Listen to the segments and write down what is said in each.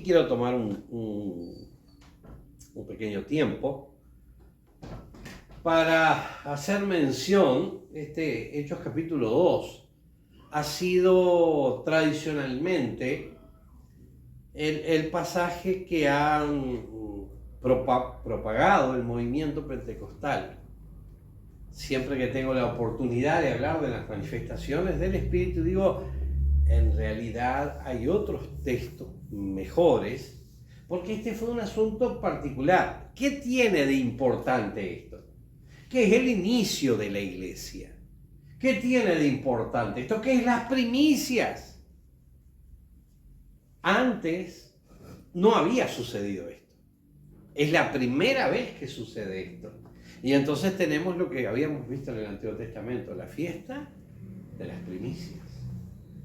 quiero tomar un pequeño tiempo para hacer mención. Hechos capítulo 2 ha sido tradicionalmente el pasaje que han propagado el movimiento pentecostal. Siempre que tengo la oportunidad de hablar de las manifestaciones del Espíritu, digo, en realidad hay otros textos mejores, porque este fue un asunto particular. ¿Qué tiene de importante esto? ¿Qué es el inicio de la iglesia? ¿Qué tiene de importante esto? ¿Qué es las primicias? Antes no había sucedido esto. Es la primera vez que sucede esto. Y entonces tenemos lo que habíamos visto en el Antiguo Testamento, la fiesta de las primicias.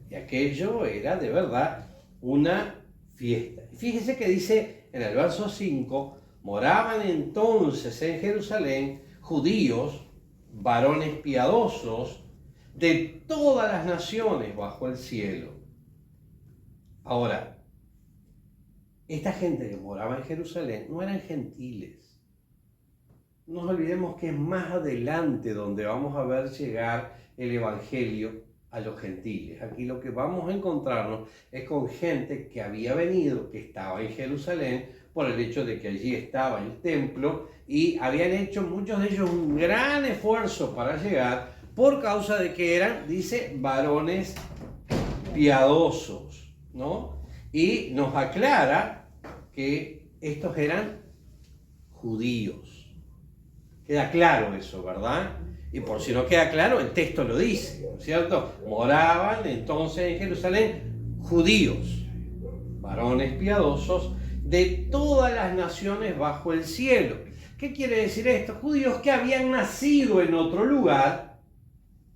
Y aquello era de verdad una fiesta. Fíjese que dice en el verso 5, moraban entonces en Jerusalén judíos, varones piadosos, de todas las naciones bajo el cielo. Ahora, esta gente que moraba en Jerusalén no eran gentiles. No nos olvidemos que es más adelante donde vamos a ver llegar el evangelio a los gentiles. Aquí lo que vamos a encontrarnos es con gente que había venido, que estaba en Jerusalén, por el hecho de que allí estaba el templo, y habían hecho muchos de ellos un gran esfuerzo para llegar, por causa de que eran, dice, varones piadosos, ¿no? Y nos aclara que estos eran judíos. Queda claro eso, ¿verdad? Y por si no queda claro, el texto lo dice, ¿no es cierto? Moraban entonces en Jerusalén judíos, varones piadosos, de todas las naciones bajo el cielo. ¿Qué quiere decir esto? Judíos que habían nacido en otro lugar,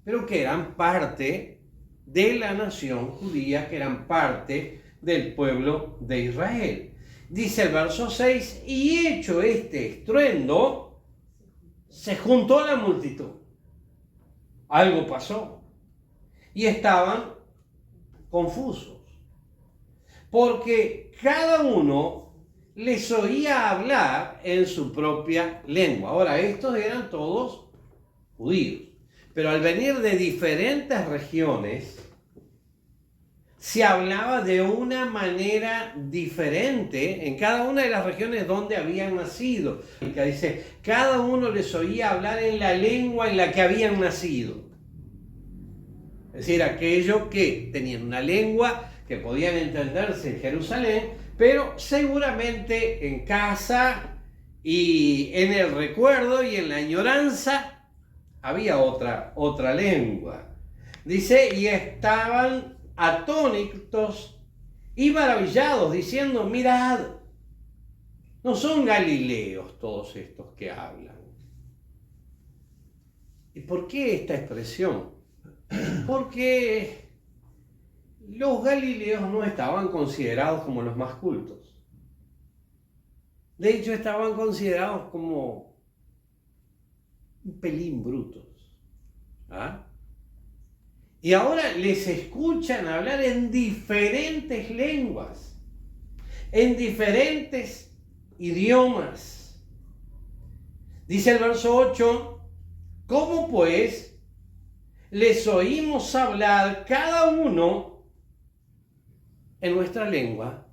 pero que eran parte de la nación judía, que eran parte del pueblo de Israel. Dice el verso 6, y hecho este estruendo, se juntó la multitud. Algo pasó. Y estaban confusos. Porque cada uno les oía hablar en su propia lengua. Ahora, estos eran todos judíos. Pero al venir de diferentes regiones, se hablaba de una manera diferente en cada una de las regiones donde habían nacido. Dice, cada uno les oía hablar en la lengua en la que habían nacido. Es decir, aquellos que tenían una lengua que podían entenderse en Jerusalén, pero seguramente en casa y en el recuerdo y en la añoranza había otra lengua. Dice, y estaban atónitos y maravillados, diciendo, mirad, no son galileos todos estos que hablan. ¿Y por qué esta expresión? Porque los galileos no estaban considerados como los más cultos. De hecho, estaban considerados como un pelín brutos. ¿Ah? Y ahora les escuchan hablar en diferentes lenguas, en diferentes idiomas. Dice el verso 8, ¿cómo pues les oímos hablar cada uno en nuestra lengua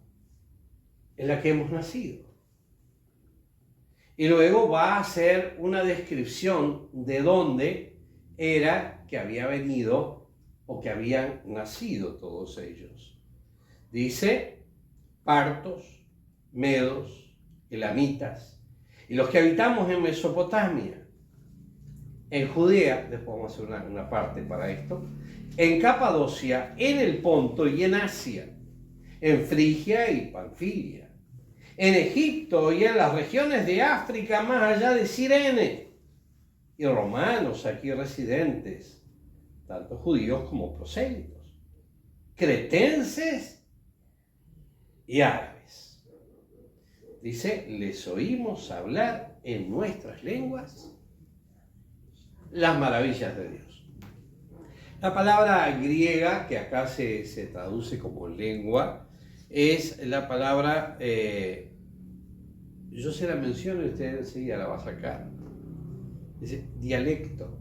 en la que hemos nacido? Y luego va a hacer una descripción de dónde era que había venido o que habían nacido todos ellos. Dice, partos, medos, elamitas, y los que habitamos en Mesopotamia, en Judea, después vamos a hacer una parte para esto, en Capadocia, en el Ponto y en Asia, en Frigia y Panfilia, en Egipto y en las regiones de África más allá de Cirene, y romanos aquí residentes, tanto judíos como prosélitos, cretenses y árabes. Dice, les oímos hablar en nuestras lenguas las maravillas de Dios. La palabra griega, que acá se traduce como lengua, es la palabra, yo se la menciono y usted enseguida la va a sacar. Dice dialecto.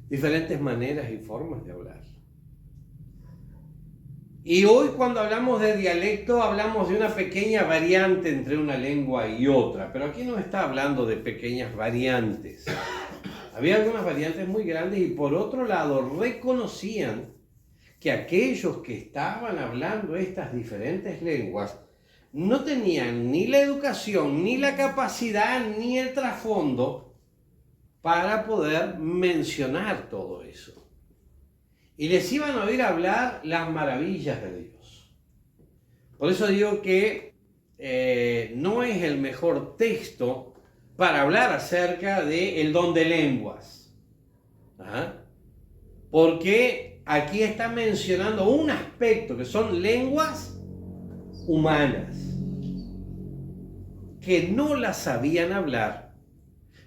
Diferentes maneras y formas de hablar. Y hoy cuando hablamos de dialecto hablamos de una pequeña variante entre una lengua y otra, pero aquí no está hablando de pequeñas variantes. Había algunas variantes muy grandes y por otro lado reconocían que aquellos que estaban hablando estas diferentes lenguas no tenían ni la educación, ni la capacidad, ni el trasfondo para poder mencionar todo eso. Y les iban a oír hablar las maravillas de Dios. Por eso digo que no es el mejor texto para hablar acerca del don de lenguas. ¿Ah? Porque aquí está mencionando un aspecto que son lenguas humanas, que no las sabían hablar,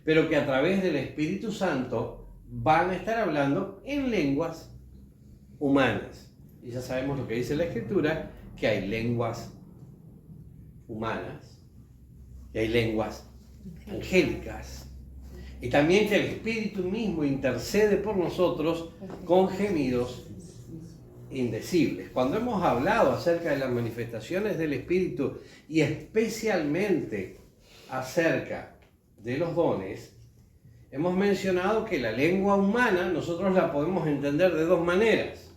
pero que a través del Espíritu Santo van a estar hablando en lenguas humanas. Y ya sabemos lo que dice la Escritura, que hay lenguas humanas y hay lenguas angélicas. Y también que el Espíritu mismo intercede por nosotros con gemidos indecibles. Cuando hemos hablado acerca de las manifestaciones del Espíritu y especialmente acerca de los dones, hemos mencionado que la lengua humana nosotros la podemos entender de dos maneras.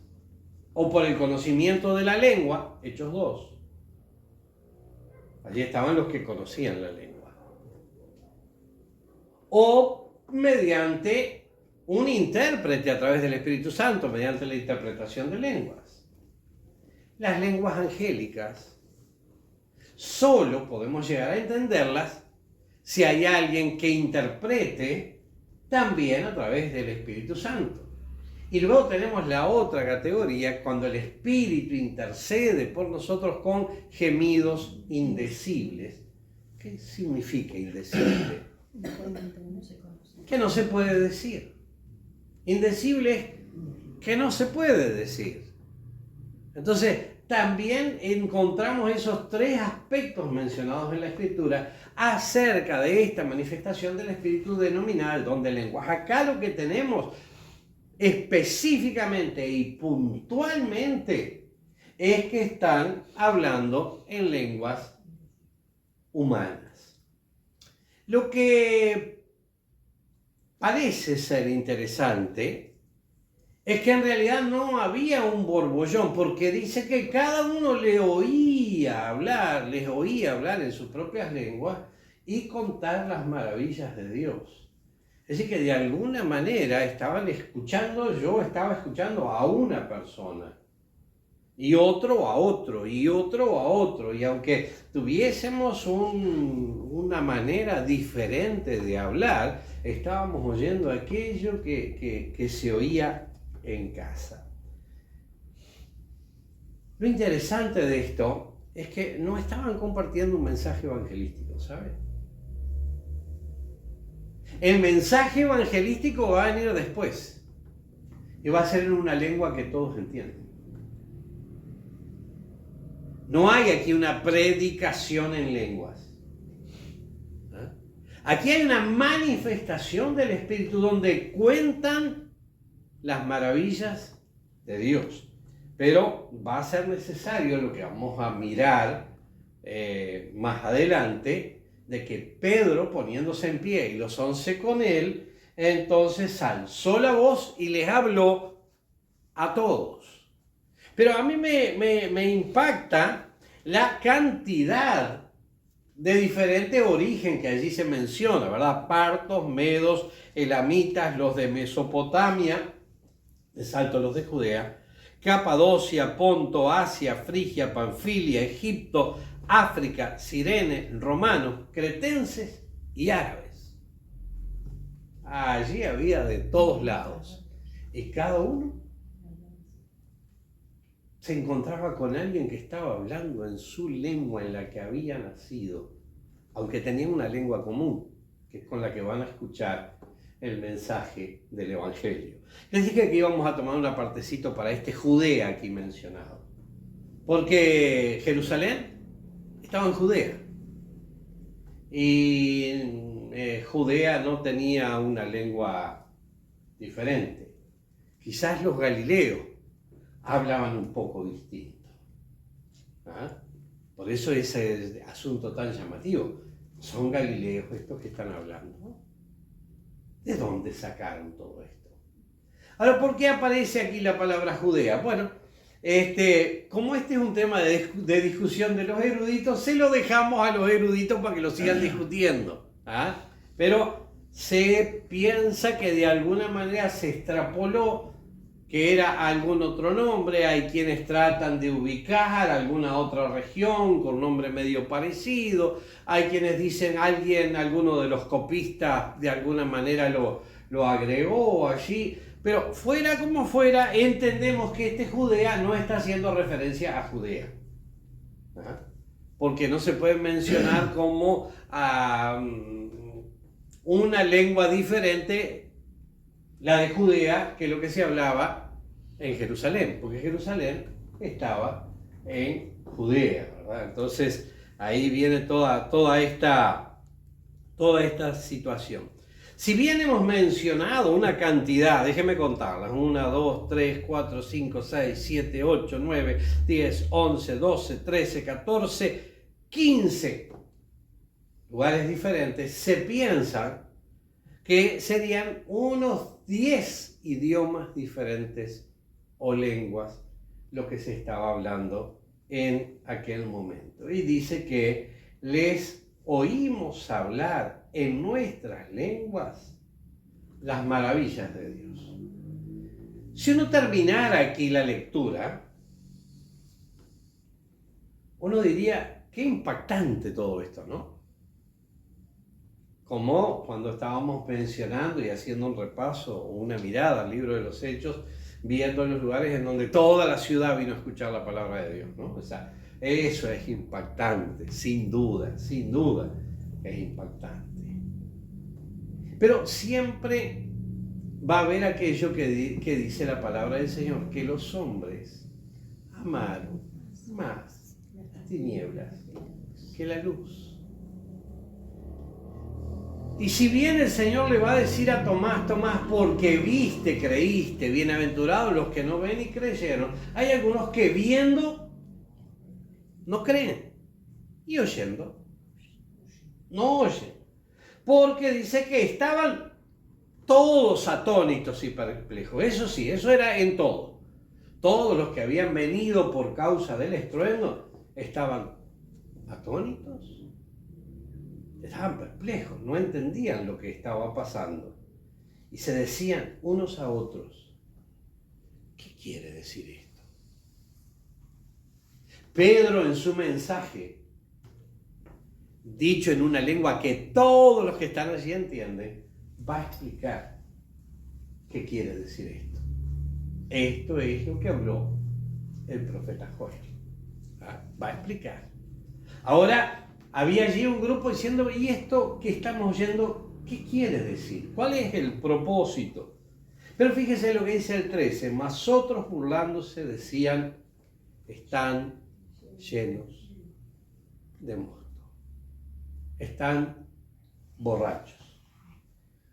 O por el conocimiento de la lengua, Hechos 2. Allí estaban los que conocían la lengua. O mediante un intérprete a través del Espíritu Santo, mediante la interpretación de lenguas. Las lenguas angélicas solo podemos llegar a entenderlas si hay alguien que interprete también a través del Espíritu Santo. Y luego tenemos la otra categoría, cuando el Espíritu intercede por nosotros con gemidos indecibles. ¿Qué significa indecible? Que no se puede decir. Indecible que no se puede decir. Entonces, también encontramos esos tres aspectos mencionados en la Escritura acerca de esta manifestación del Espíritu denominada el don de lenguas. Acá lo que tenemos específicamente y puntualmente es que están hablando en lenguas humanas. Lo que parece ser interesante es que en realidad no había un borbollón, porque dice que cada uno les oía hablar en sus propias lenguas y contar las maravillas de Dios. Es decir, que de alguna manera yo estaba escuchando a una persona, y otro a otro, y otro a otro, y aunque tuviésemos una manera diferente de hablar, estábamos oyendo aquello que se oía en casa. Lo interesante de esto es que no estaban compartiendo un mensaje evangelístico, ¿sabes? El mensaje evangelístico va a venir después y va a ser en una lengua que todos entienden. No hay aquí una predicación en lenguas. Aquí hay una manifestación del Espíritu donde cuentan las maravillas de Dios. Pero va a ser necesario lo que vamos a mirar más adelante, de que Pedro, poniéndose en pie y los 11 con él, entonces alzó la voz y les habló a todos. Pero a mí me impacta la cantidad de diferente origen que allí se menciona, ¿verdad? Partos, medos, elamitas, los de Mesopotamia, de salto los de Judea, Capadocia, Ponto, Asia, Frigia, Panfilia, Egipto, África, Cirene, romanos, cretenses y árabes. Allí había de todos lados. Y cada uno se encontraba con alguien que estaba hablando en su lengua en la que había nacido, aunque tenían una lengua común, que es con la que van a escuchar el mensaje del Evangelio. Les dije que íbamos a tomar un apartecito para este Judea aquí mencionado. porque Jerusalén estaba en Judea. Y Judea no tenía una lengua diferente. Quizás los galileos hablaban un poco distinto. ¿Ah? Por eso ese asunto tan llamativo. Son galileos estos que están hablando. ¿De dónde sacaron todo esto? Ahora, ¿por qué aparece aquí la palabra Judea? Bueno, como este es un tema de discusión de los eruditos, se lo dejamos a los eruditos para que lo sigan discutiendo. ¿Ah? Pero se piensa que de alguna manera se extrapoló que era algún otro nombre. Hay quienes tratan de ubicar alguna otra región con nombre medio parecido. Hay quienes dicen alguno de los copistas de alguna manera lo agregó allí. Pero fuera como fuera, entendemos que Judea no está haciendo referencia a Judea. ¿Ah? Porque no se puede mencionar como una lengua diferente, la de Judea, que lo que se hablaba en Jerusalén, porque Jerusalén estaba en Judea, ¿verdad? Entonces ahí viene toda esta situación. Si bien hemos mencionado una cantidad, déjenme contarlas, 1, 2, 3, 4, 5, 6, 7, 8, 9, 10, 11, 12, 13, 14, 15 lugares diferentes, se piensa que serían unos 10 idiomas diferentes o lenguas lo que se estaba hablando en aquel momento. Y dice que les oímos hablar en nuestras lenguas las maravillas de Dios. Si uno terminara aquí la lectura, uno diría, qué impactante todo esto, ¿no? Como cuando estábamos mencionando y haciendo un repaso o una mirada al libro de los Hechos, viendo los lugares en donde toda la ciudad vino a escuchar la palabra de Dios, ¿no? O sea, eso es impactante, sin duda es impactante. Pero siempre va a haber aquello que dice la palabra del Señor, que los hombres amaron más las tinieblas que la luz. Y si bien el Señor le va a decir a Tomás, porque viste, creíste, bienaventurados los que no ven y creyeron, hay algunos que viendo no creen y oyendo no oyen. Porque dice que estaban todos atónitos y perplejos. Eso sí, eso era en todo. Todos los que habían venido por causa del estruendo estaban atónitos. Estaban perplejos, no entendían lo que estaba pasando. Y se decían unos a otros, ¿qué quiere decir esto? Pedro en su mensaje, dicho en una lengua que todos los que están allí entienden, va a explicar qué quiere decir esto. Esto es lo que habló el profeta Joel. Va a explicar. Ahora, había allí un grupo diciendo, ¿y esto que estamos oyendo, qué quiere decir? ¿Cuál es el propósito? Pero fíjese lo que dice el 13, mas otros burlándose decían, están llenos de mosto. Están borrachos.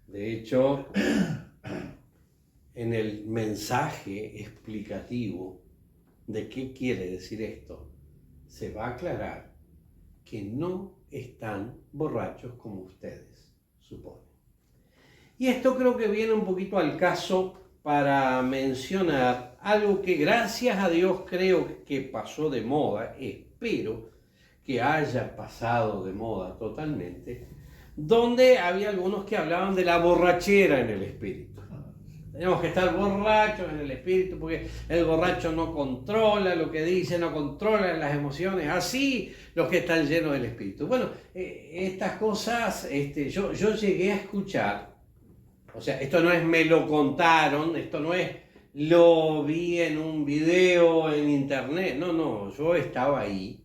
De hecho, en el mensaje explicativo de qué quiere decir esto, se va a aclarar que no están borrachos como ustedes suponen. Y esto creo que viene un poquito al caso para mencionar algo que gracias a Dios creo que pasó de moda, espero que haya pasado de moda totalmente, donde había algunos que hablaban de la borrachera en el espíritu. Tenemos que estar borrachos en el espíritu porque el borracho no controla lo que dice, no controla las emociones, así los que están llenos del espíritu. Bueno, estas cosas yo llegué a escuchar, o sea, esto no es me lo contaron, esto no es lo vi en un video en internet, no, yo estaba ahí.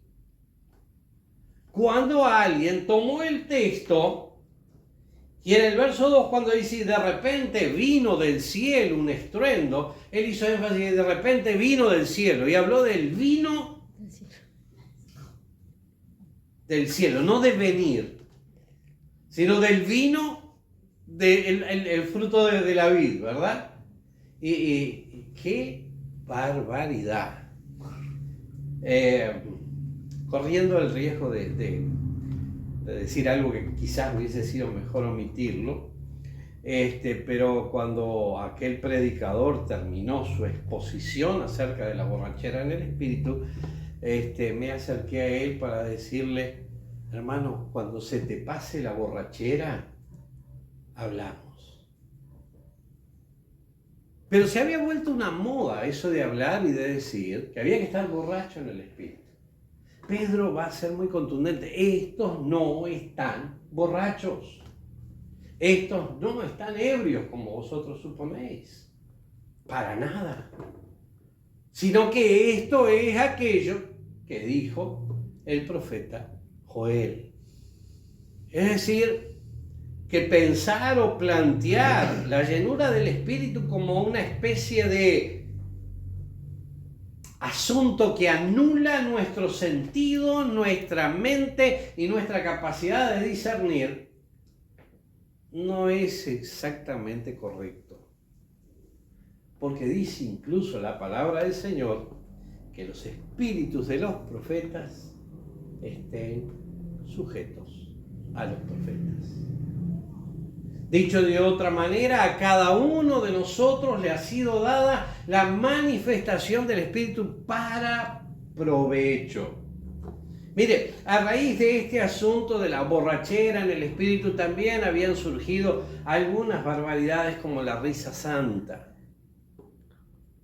Cuando alguien tomó el texto, y en el verso 2, cuando dice, de repente vino del cielo un estruendo, él hizo énfasis, de repente vino del cielo, y habló del vino del cielo, no de venir, sino del vino, el fruto de la vid, ¿verdad? Y qué barbaridad. Corriendo el riesgo de decir algo que quizás hubiese sido mejor omitirlo, pero cuando aquel predicador terminó su exposición acerca de la borrachera en el espíritu, me acerqué a él para decirle: hermano, cuando se te pase la borrachera, hablamos. Pero se había vuelto una moda eso de hablar y de decir que había que estar borracho en el espíritu. Pedro va a ser muy contundente: estos no están borrachos. Estos no están ebrios como vosotros suponéis, para nada, sino que esto es aquello que dijo el profeta Joel. Es decir, que pensar o plantear la llenura del Espíritu como una especie de asunto que anula nuestro sentido, nuestra mente y nuestra capacidad de discernir, no es exactamente correcto. Porque dice incluso la palabra del Señor que los espíritus de los profetas estén sujetos a los profetas. Dicho de otra manera, a cada uno de nosotros le ha sido dada la manifestación del Espíritu para provecho. Mire, a raíz de este asunto de la borrachera en el espíritu también habían surgido algunas barbaridades como la risa santa.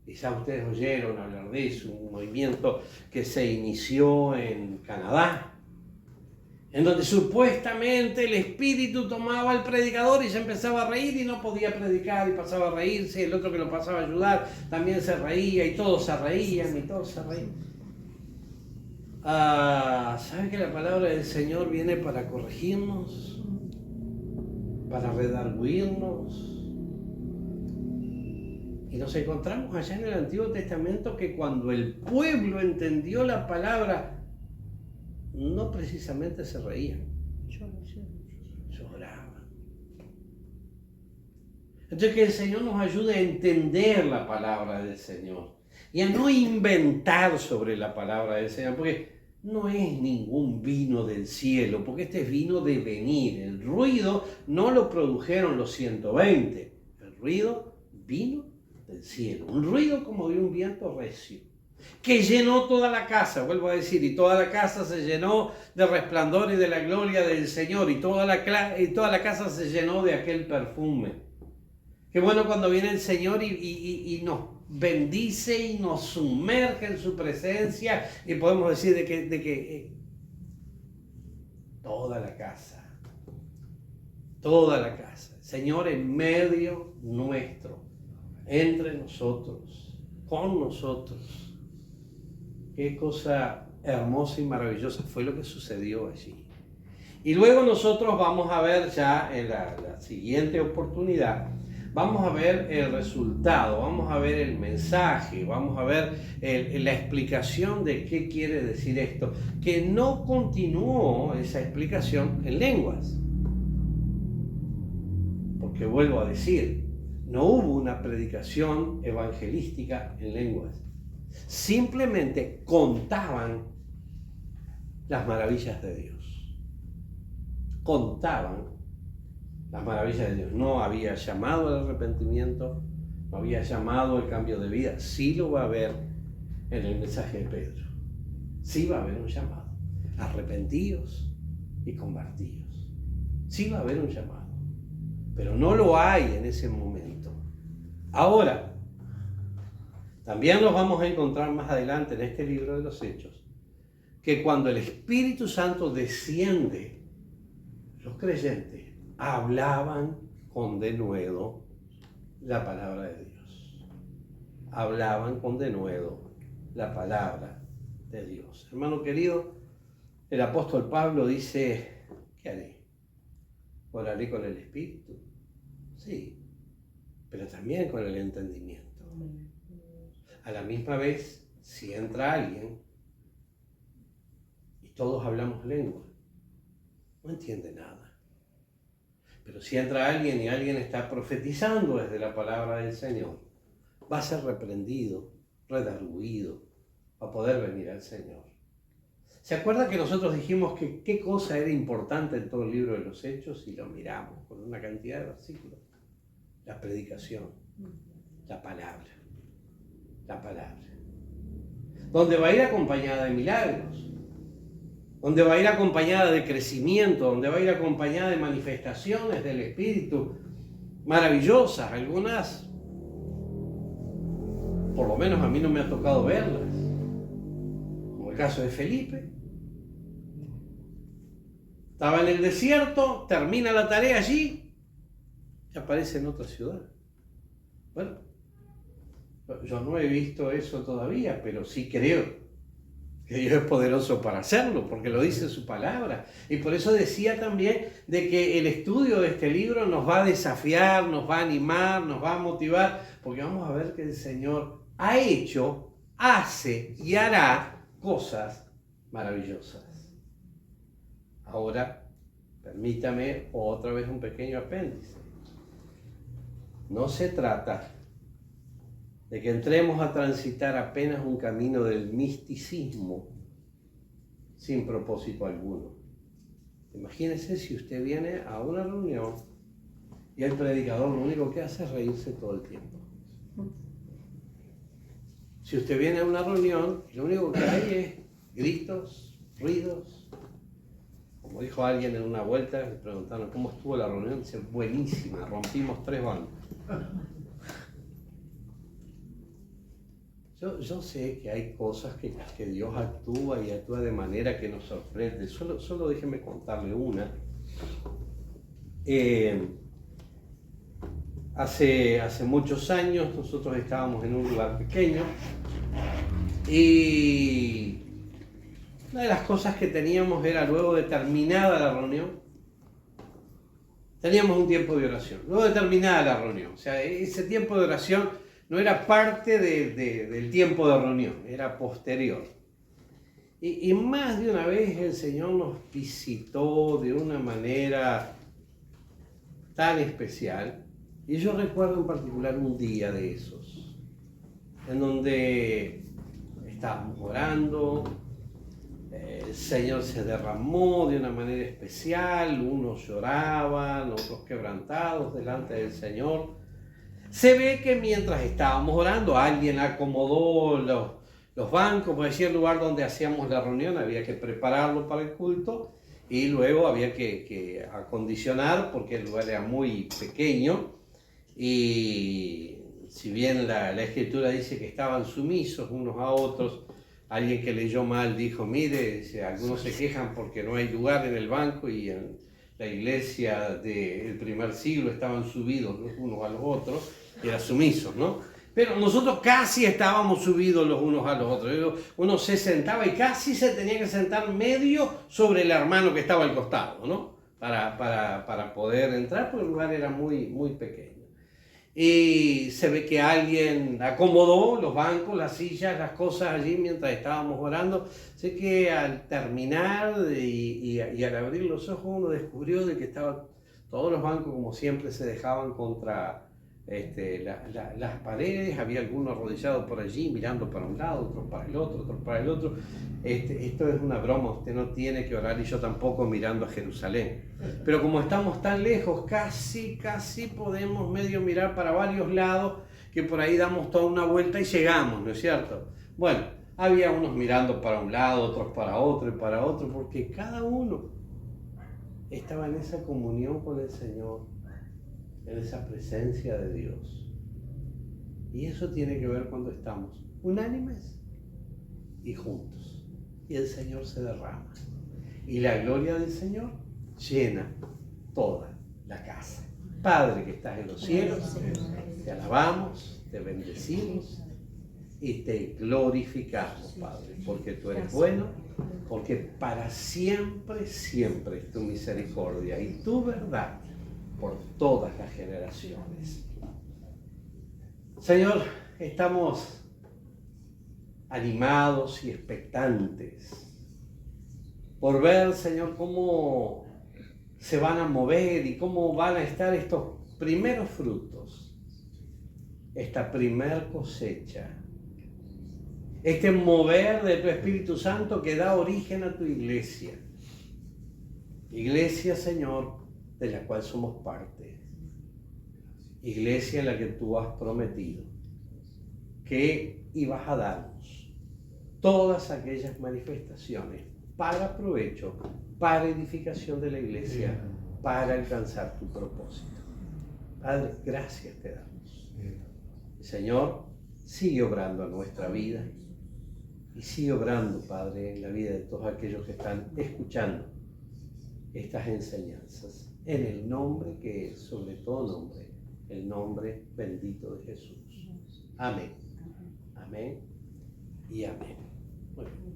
Quizá ustedes oyeron hablar de eso, un movimiento que se inició en Canadá, en donde supuestamente el espíritu tomaba al predicador y se empezaba a reír y no podía predicar y pasaba a reírse, el otro que lo pasaba a ayudar también se reía y todos se reían y todos se reían. ¿Sabe que la palabra del Señor viene para corregirnos? Para redarguirnos. Y nos encontramos allá en el Antiguo Testamento que cuando el pueblo entendió la palabra, no precisamente se reían, lloraban. Entonces que el Señor nos ayude a entender la palabra del Señor y a no inventar sobre la palabra del Señor, porque no es ningún vino del cielo, porque este es vino de venir. El ruido no lo produjeron los 120, el ruido vino del cielo, un ruido como de un viento recio, que llenó toda la casa, vuelvo a decir, y toda la casa se llenó de resplandor y de la gloria del Señor, y toda la casa se llenó de aquel perfume. Qué bueno cuando viene el Señor y nos bendice y nos sumerge en su presencia, y podemos decir de que toda la casa, el Señor en medio nuestro, entre nosotros, con nosotros. Qué cosa hermosa y maravillosa fue lo que sucedió allí. Y luego nosotros vamos a ver ya en la siguiente oportunidad, vamos a ver el resultado, vamos a ver el mensaje, vamos a ver la explicación de qué quiere decir esto, que no continuó esa explicación en lenguas. Porque vuelvo a decir, no hubo una predicación evangelística en lenguas. Simplemente contaban las maravillas de Dios. Contaban las maravillas de Dios. No había llamado al arrepentimiento, no había llamado al cambio de vida. Sí lo va a haber en el mensaje de Pedro. Sí va a haber un llamado. Arrepentíos y convertíos. Sí va a haber un llamado. Pero no lo hay en ese momento. Ahora, también los vamos a encontrar más adelante en este libro de los Hechos, que cuando el Espíritu Santo desciende, los creyentes hablaban con denuedo la palabra de Dios. Hablaban con denuedo la palabra de Dios. Hermano querido, el apóstol Pablo dice: ¿qué haré? ¿Oraré con el Espíritu? Sí, pero también con el entendimiento. A la misma vez, si entra alguien y todos hablamos lengua no entiende nada. Pero si entra alguien y alguien está profetizando desde la palabra del Señor, va a ser reprendido, redarguido, para poder venir al Señor. ¿Se acuerda que nosotros dijimos que qué cosa era importante en todo el libro de los Hechos? Y lo miramos con una cantidad de versículos. La predicación, la palabra, donde va a ir acompañada de milagros, donde va a ir acompañada de crecimiento, donde va a ir acompañada de manifestaciones del Espíritu maravillosas, algunas, por lo menos a mí no me ha tocado verlas, como el caso de Felipe. Estaba en el desierto, termina la tarea allí y aparece en otra ciudad. Bueno, yo no he visto eso todavía, pero sí creo que Dios es poderoso para hacerlo, porque lo dice su palabra. Y por eso decía también de que el estudio de este libro nos va a desafiar, nos va a animar, nos va a motivar, porque vamos a ver que el Señor ha hecho, hace y hará cosas maravillosas. Ahora, permítame otra vez un pequeño apéndice. No se trata de que entremos a transitar apenas un camino del misticismo sin propósito alguno. Imagínese si usted viene a una reunión y el predicador lo único que hace es reírse todo el tiempo. Si usted viene a una reunión y lo único que hay es gritos, ruidos. Como dijo alguien en una vuelta, le preguntaron cómo estuvo la reunión, dice, buenísima, rompimos 3 bancos. Yo sé que hay cosas que Dios actúa y actúa de manera que nos sorprende. Solo déjeme contarle una. Hace muchos años nosotros estábamos en un lugar pequeño y una de las cosas que teníamos era, luego de terminada la reunión, teníamos un tiempo de oración. Luego de terminada la reunión, o sea, ese tiempo de oración no era parte del tiempo de reunión, era posterior. Y más de una vez el Señor nos visitó de una manera tan especial. Y yo recuerdo en particular un día de esos, en donde estábamos orando, el Señor se derramó de una manera especial, unos lloraban, otros quebrantados delante del Señor. Se ve que mientras estábamos orando, alguien acomodó los bancos, por decir, el lugar donde hacíamos la reunión, había que prepararlo para el culto y luego había que acondicionar porque el lugar era muy pequeño y si bien la Escritura dice que estaban sumisos unos a otros, alguien que leyó mal dijo, mire, algunos se quejan porque no hay lugar en el banco y en la iglesia del primer siglo estaban subidos los unos a los otros, y eran sumisos, ¿no? Pero nosotros casi estábamos subidos los unos a los otros. Uno se sentaba y casi se tenía que sentar medio sobre el hermano que estaba al costado, ¿no? Para poder entrar, porque el lugar era muy, muy pequeño. Y se ve que alguien acomodó los bancos, las sillas, las cosas allí mientras estábamos orando. Sé que al terminar y al abrir los ojos uno descubrió de que estaban todos los bancos, como siempre, se dejaban contra las paredes. Había algunos arrodillados por allí mirando para un lado, otros para el otro, otros para el otro. Esto es una broma, usted no tiene que orar y yo tampoco mirando a Jerusalén. Pero como estamos tan lejos, casi podemos medio mirar para varios lados, que por ahí damos toda una vuelta y llegamos, ¿no es cierto? Bueno, había unos mirando para un lado, otros para otro y para otro, porque cada uno estaba en esa comunión con el Señor, en esa presencia de Dios. Y eso tiene que ver cuando estamos unánimes y juntos. Y el Señor se derrama. Y la gloria del Señor llena toda la casa. Padre que estás en los cielos, te alabamos, te bendecimos y te glorificamos, Padre, porque tú eres bueno, porque para siempre, siempre es tu misericordia y tu verdad por todas las generaciones. Señor, estamos animados y expectantes por ver, Señor, cómo se van a mover y cómo van a estar estos primeros frutos, esta primer cosecha, este mover de tu Espíritu Santo que da origen a tu iglesia. Iglesia, Señor, de la cual somos parte. Iglesia en la que tú has prometido que ibas a darnos todas aquellas manifestaciones para provecho, para edificación de la iglesia, para alcanzar tu propósito. Padre, gracias te damos. Señor, sigue obrando en nuestra vida y sigue obrando, Padre, en la vida de todos aquellos que están escuchando estas enseñanzas, en el nombre que es sobre todo nombre, el nombre bendito de Jesús. Amén. Amén y amén. Bueno.